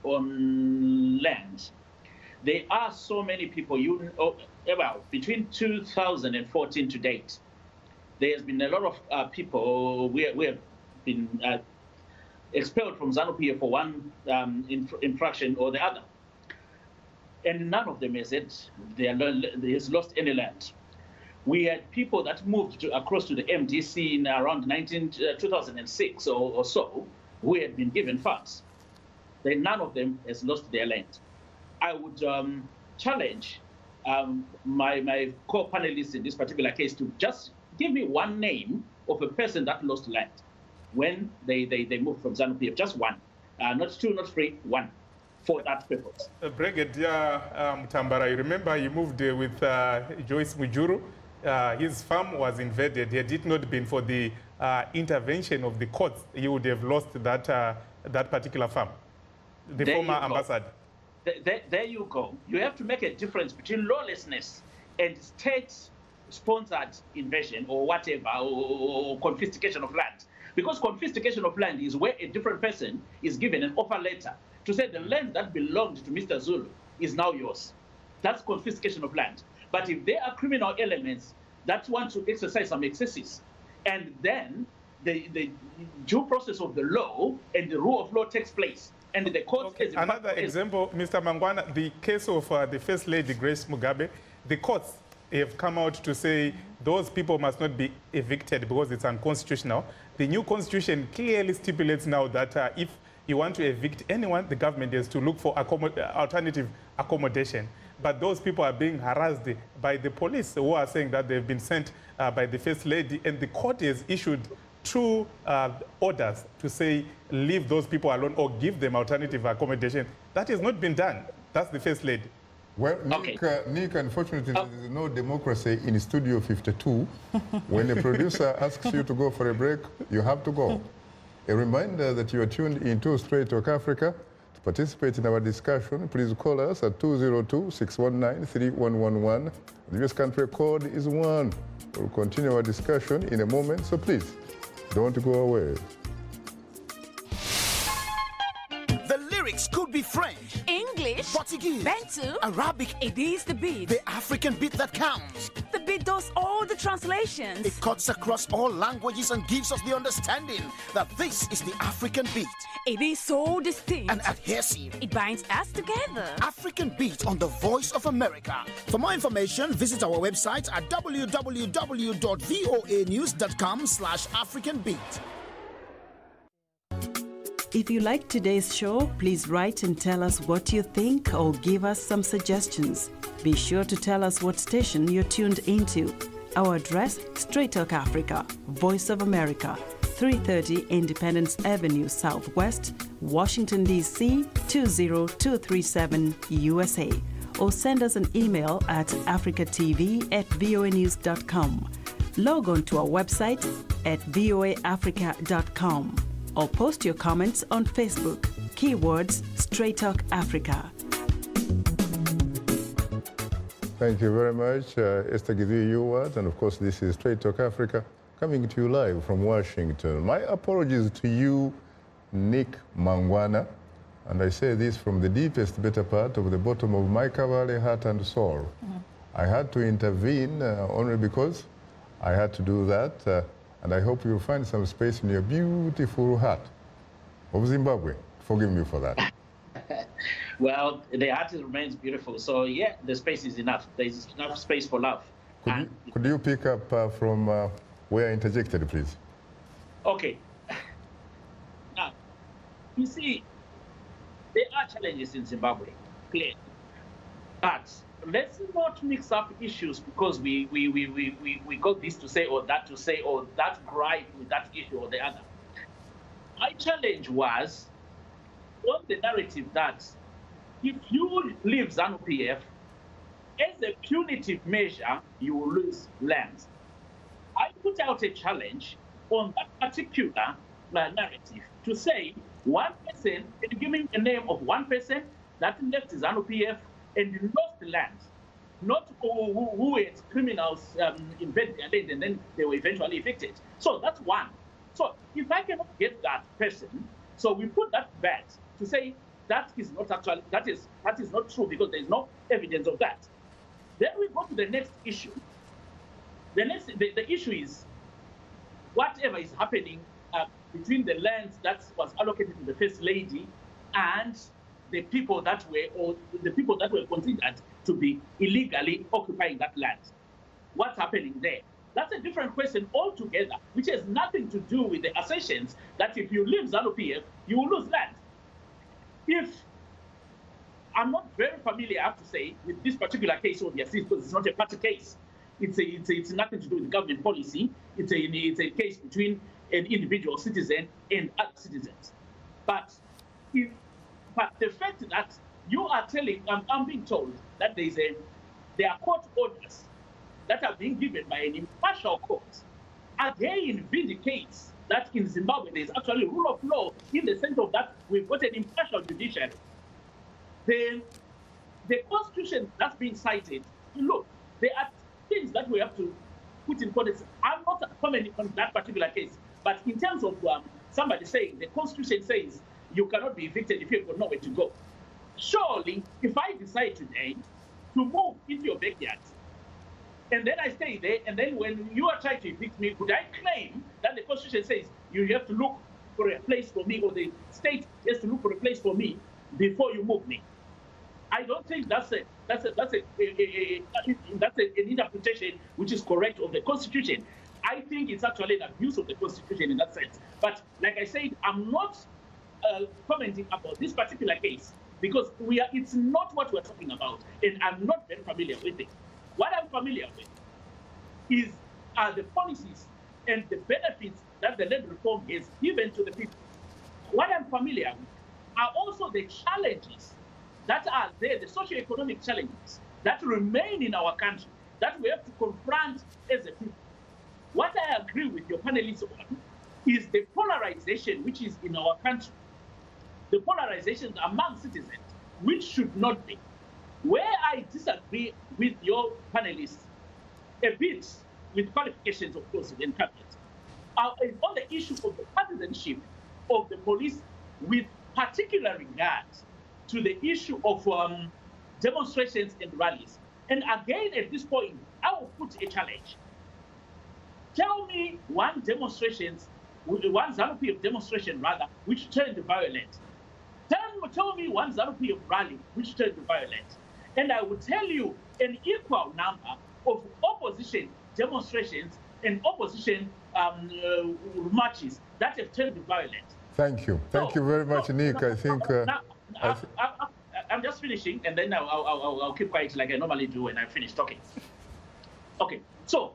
on land. There are so many people, well, between 2014 to date, there has been a lot of people we have been expelled from ZANU-PF for one infraction or the other. And none of them has said they has lost any land. We had people that moved across to the MDC in around 2006 or so, who had been given funds. Then none of them has lost their land. I would challenge my co-panelists in this particular case to just give me one name of a person that lost land when they moved from ZANU-PF. Just one. Not 2, not 3, 1. For that purpose. Brigadier Mutambara, you remember he moved with Joyce Mujuru. His farm was invaded. Had it not been for the intervention of the courts, he would have lost that particular farm. The former ambassador. There you go. You have to make a difference between lawlessness and state-sponsored invasion or whatever, or confiscation of land. Because confiscation of land is where a different person is given an offer letter to say the land that belonged to Mr. Zulu is now yours. That's confiscation of land. But if there are criminal elements that want to exercise some excesses, and then the due process of the law and the rule of law takes place, and the court... Okay. Another example, Mr. Mangwana, the case of the First Lady Grace Mugabe, the courts have come out to say those people must not be evicted because it's unconstitutional. The new constitution clearly stipulates now that if you want to evict anyone, the government has to look for alternative accommodation. But those people are being harassed by the police who are saying that they've been sent by the First Lady, and the court has issued 2 orders to say leave those people alone or give them alternative accommodation. That has not been done. That's the First Lady. Well, Nick, unfortunately, there is no democracy in Studio 52. When the producer asks you to go for a break, you have to go. A reminder that you are tuned into Straight Talk Africa. To participate in our discussion, please call us at 202-619-3111. The US country code is 1. We'll continue our discussion in a moment, so please, don't go away. The lyrics could be French, English, Portuguese, Bantu, Arabic. It is the beat. The African beat that counts. The beat does all the translations. It cuts across all languages and gives us the understanding that this is the African beat. It is so distinct and adhesive. It binds us together. African Beat on the Voice of America. For more information, visit our website at www.voanews.com/AfricanBeat. If you like today's show, please write and tell us what you think or give us some suggestions. Be sure to tell us what station you're tuned into. Our address, Straight Talk Africa, Voice of America, 330 Independence Avenue Southwest, Washington, D.C. 20237 USA. Or send us an email at africatv@voanews.com. Log on to our website at voaafrica.com. Or post your comments on Facebook. Keywords Straight Talk Africa. Thank you very much, Esther Githui-Ewart, and of course this is Straight Talk Africa, coming to you live from Washington. My apologies to you, Nick Mangwana, and I say this from the deepest, better part of the bottom of my Kavale heart and soul. I had to intervene only because I had to do that, and I hope you'll find some space in your beautiful heart of Zimbabwe. Forgive me for that. Well, the heart remains beautiful. So, yeah, the space is enough. There's enough space for love. Could you pick up from where I interjected, please? Okay. Now, you see, there are challenges in Zimbabwe, clearly. But let's not mix up issues because we got this to say or that to say or that gripe with that issue or the other. My challenge was on the narrative that if you leave ZANU-PF, as a punitive measure, you will lose land. I put out a challenge on that particular narrative to say one person, and give me a name of one person that left ZANU-PF and lost land, not who had criminals invaded their land and then they were eventually evicted. So that's one. So if I cannot get that person, so we put that back to say that is not actually, that is not true because there is no evidence of that. Then we go to the next issue. The issue is whatever is happening between the land that was allocated to the First Lady and the people that were considered to be illegally occupying that land. What's happening there? That's a different question altogether, which has nothing to do with the assertions that if you leave ZANU-PF, you will lose land. If I'm not very familiar, I have to say, with this particular case, obviously, because it's not a party case. It's nothing to do with government policy. It's a case between an individual citizen and other citizens. But the fact that you are telling, I'm being told that there are court orders that are being given by an impartial court, again vindicates that in Zimbabwe there is actually rule of law in the sense of that we've got an impartial judiciary. The constitution that's being cited, look, there are things that we have to put in context. I'm not commenting on that particular case, but in terms of somebody saying the constitution says you cannot be evicted if you've got nowhere to go. Surely, if I decide today to move into your backyard, and then I stay there, and then when you are trying to evict me, could I claim that the constitution says you have to look for a place for me, or the state has to look for a place for me before you move me? I don't think that's an interpretation which is correct of the Constitution. I think it's actually an abuse of the Constitution in that sense. But like I said, I'm not commenting about this particular case because it's not what we're talking about, and I'm not very familiar with it. What I'm familiar with are the policies and the benefits that the land reform has given to the people. What I'm familiar with are also the challenges that are there, the socio-economic challenges that remain in our country, that we have to confront as a people. What I agree with your panelists on is the polarization which is in our country, the polarization among citizens, which should not be. Where I disagree with your panelists a bit, with qualifications, of course, in cabinet, is on the issue of the partisanship of the police, with particular regard to the issue of demonstrations and rallies. And again, at this point, I will put a challenge. Tell me one ZANU-PF demonstration, rather, which turned violent. Tell me one ZANU-PF rally which turned violent. And I will tell you an equal number of opposition demonstrations and opposition marches that have turned violent. Thank you. Thank you very much, Nick. I think... I'm just finishing, and then I'll keep quiet like I normally do when I finish talking. Okay, so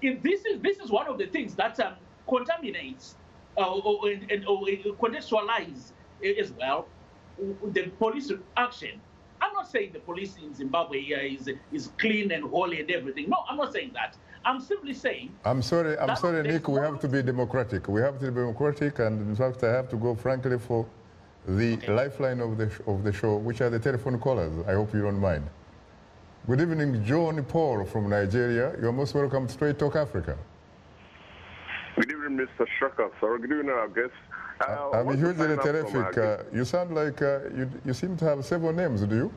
if this is one of the things that contaminates or contextualize as well the police action. I'm not saying the police in Zimbabwe is clean and holy and everything. No, I'm not saying that. I'm simply saying... I'm sorry, Nick, we have to be democratic. We have to be democratic, and in fact, I have to go frankly for the lifeline of the show, which are the telephone callers. I hope you don't mind. Good evening, John Paul from Nigeria. You're most welcome to Straight Talk Africa. Good evening, Mr. Shaka, sir. Good evening, our guests. I'm hugely terrific. You sound like you seem to have several names, do you?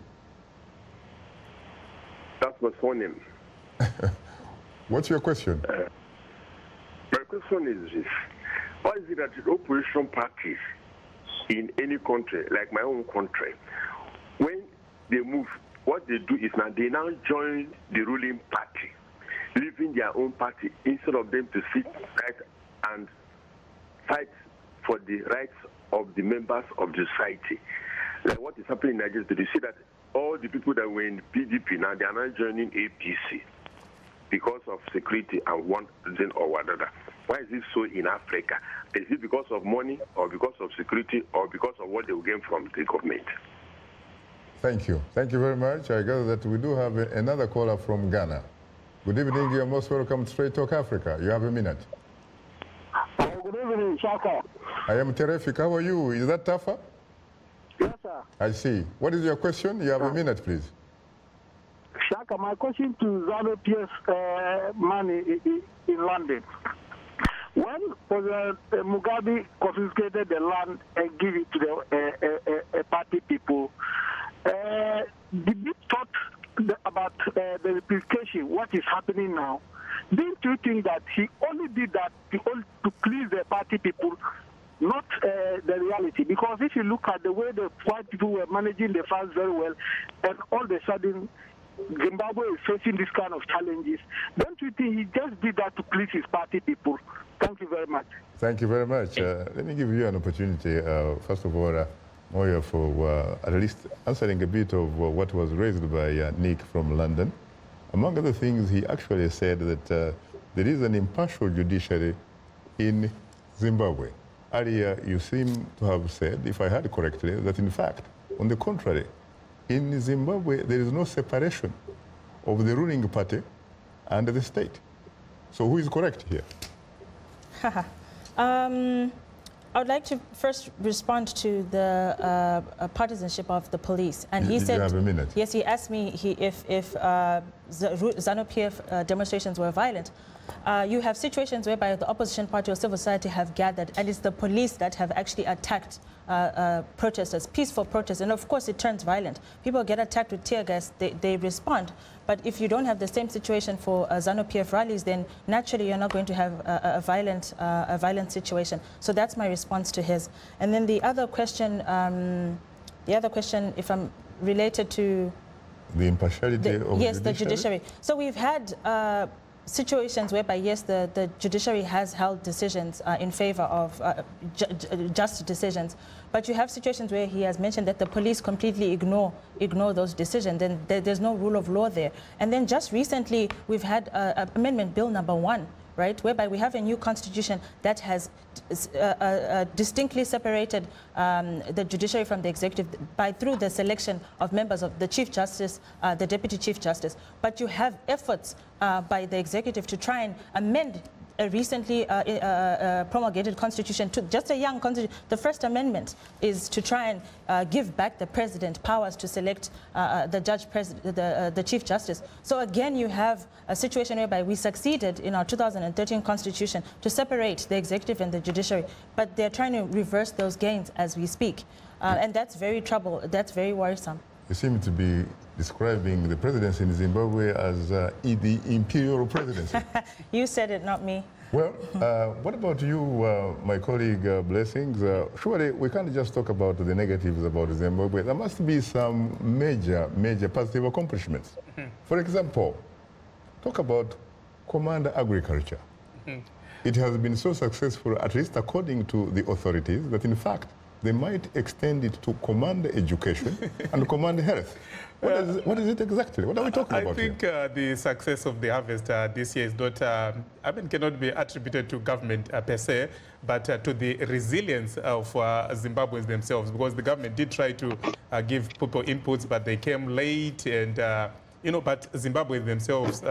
That's my phone What's your question? My question is this. Why is it that the opposition parties in any country, like my own country, when they move, what they do is they now join the ruling party, leaving their own party, instead of them to sit back and fight for the rights of the members of the society. Like what is happening in Nigeria, you see that all the people that were in PDP now, they are now joining APC because of security and one reason or another. Why is this so in Africa? Is it because of money, or because of security, or because of what they will gain from the government? Thank you. Thank you very much. I gather that we do have another caller from Ghana. Good evening. You're most welcome to Straight Talk Africa. You have a minute. Good evening, Shaka. I am terrific. How are you? Is that tougher? Yes, sir. I see. What is your question? You have a minute, please. Shaka, my question to ZANU-PF man in London. When President Mugabe confiscated the land and gave it to the party people, did you talk about the replication, what is happening now? Didn't you think that he only did that to please the party people, not the reality? Because if you look at the way the white people were managing the funds very well, and all of a sudden Zimbabwe is facing this kind of challenges, don't you think he just did that to please his party people? Thank you very much. Thank you very much. Let me give you an opportunity, first of all, Moya, for at least answering a bit of what was raised by Nick from London. Among other things, he actually said that there is an impartial judiciary in Zimbabwe. Earlier, you seem to have said, if I heard correctly, that in fact, on the contrary, in Zimbabwe, there is no separation of the ruling party and the state. So who is correct here? I would like to first respond to the partisanship of the police. And he said, you have a minute. Yes, he asked me if ZANU-PF demonstrations were violent. You have situations whereby the opposition party or civil society have gathered, and it's the police that have actually attacked protesters, peaceful protests. And of course, it turns violent. People get attacked with tear gas, they respond. But if you don't have the same situation for ZANU-PF rallies, then naturally you're not going to have a violent situation. So that's my response to his. And then the other question, if I'm related to the impartiality of the judiciary. So we've had situations whereby, yes, the judiciary has held decisions in favor of just decisions, but you have situations where he has mentioned that the police completely ignore those decisions, and there's no rule of law there. And then just recently, we've had Amendment Bill number 1, right, whereby we have a new constitution that has distinctly separated the judiciary from the executive through the selection of members of the Chief Justice, the Deputy Chief Justice. But you have efforts by the executive to try and amend a recently promulgated constitution to just a young constitution. The First Amendment is to try and give back the president powers to select the Chief Justice. So again, you have a situation whereby we succeeded in our 2013 constitution to separate the executive and the judiciary, but they're trying to reverse those gains as we speak. And that's very very worrisome. You seem to be describing the presidency in Zimbabwe as the imperial presidency. You said it, not me. Well, what about you, my colleague Blessings? Surely we can't just talk about the negatives about Zimbabwe. There must be some major positive accomplishments. For example, talk about command agriculture. It has been so successful, at least according to the authorities, that in fact, they might extend it to command education and command health. What is it exactly? What are we talking about here? I think the success of the harvest this year is not, cannot be attributed to government per se, but to the resilience of Zimbabweans themselves, because the government did try to give people inputs, but they came late, and but Zimbabweans themselves,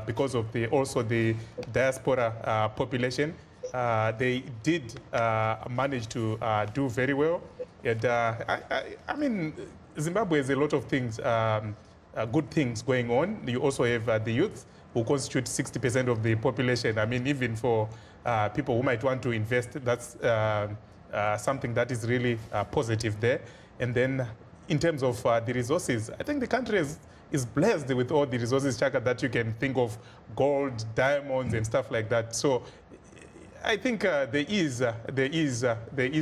because of also the diaspora population, they did manage to do very well. And I mean, Zimbabwe has a lot of things, good things going on. You also have the youth, who constitute 60% of the population. I mean, even for people who might want to invest, that's something that is really positive there. And then in terms of the resources, I think the country is blessed with all the resources, Chaka, that you can think of, gold, diamonds, and stuff like that. So I think there is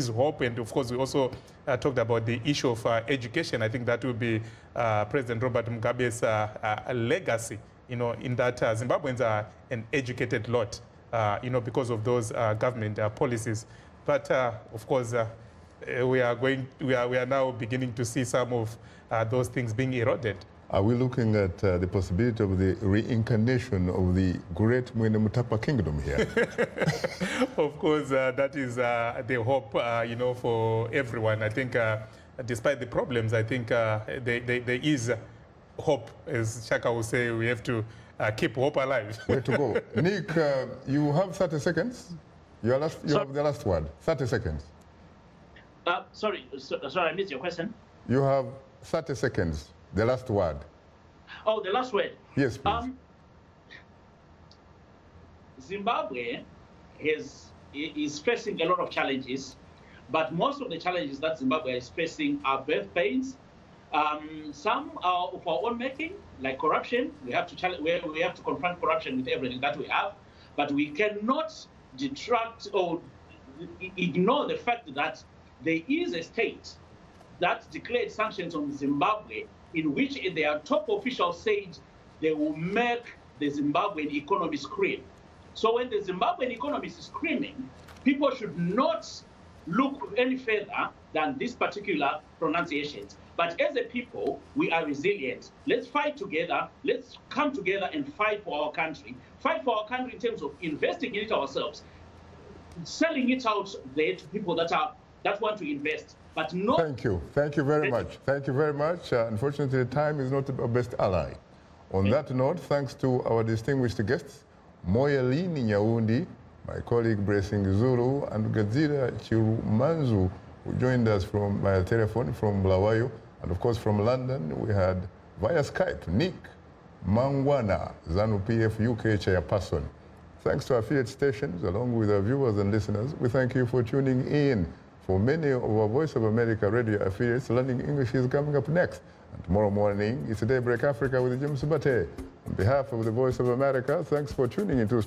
hope, and of course we also talked about the issue of education. I think that will be President Robert Mugabe's legacy, in that Zimbabweans are an educated lot, because of those government policies. But of course, we are now beginning to see some of those things being eroded. Are we looking at the possibility of the reincarnation of the great Mwene Mutapa kingdom here? Of course, that is the hope, for everyone. I think despite the problems, I think there is hope. As Shaka will say, we have to keep hope alive. Way to go. Nick, you have 30 seconds. You have the last word. 30 seconds. Sorry, I missed your question. You have 30 seconds. The last word. Oh, the last word. Yes, please. Zimbabwe is facing a lot of challenges, but most of the challenges that Zimbabwe is facing are birth pains. Some are of our own making, like corruption. We have to confront corruption with everything that we have, but we cannot detract or ignore the fact that there is a state that declared sanctions on Zimbabwe, in which their top officials said they will make the Zimbabwean economy scream. So when the Zimbabwean economy is screaming, people should not look any further than these particular pronunciations. But as a people, we are resilient. Let's fight together. Let's come together and fight for our country. Fight for our country in terms of investing in it ourselves, selling it out there to people that want to invest. But no. Thank you. Thank you very much. Thank you very much. Unfortunately, time is not our best ally. On that note, thanks to our distinguished guests, Moyalini Nyaundi, my colleague Blessing Zulu, and Gadzira Chirumanzu, who joined us from by telephone from Bulawayo, and of course from London, we had via Skype Nick Mangwana, ZANU-PF UK chairperson. Thanks to affiliate stations, along with our viewers and listeners, we thank you for tuning in. For many of our Voice of America radio affiliates, Learning English is coming up next. And tomorrow morning, it's Daybreak Africa with James Bate. On behalf of the Voice of America, thanks for tuning into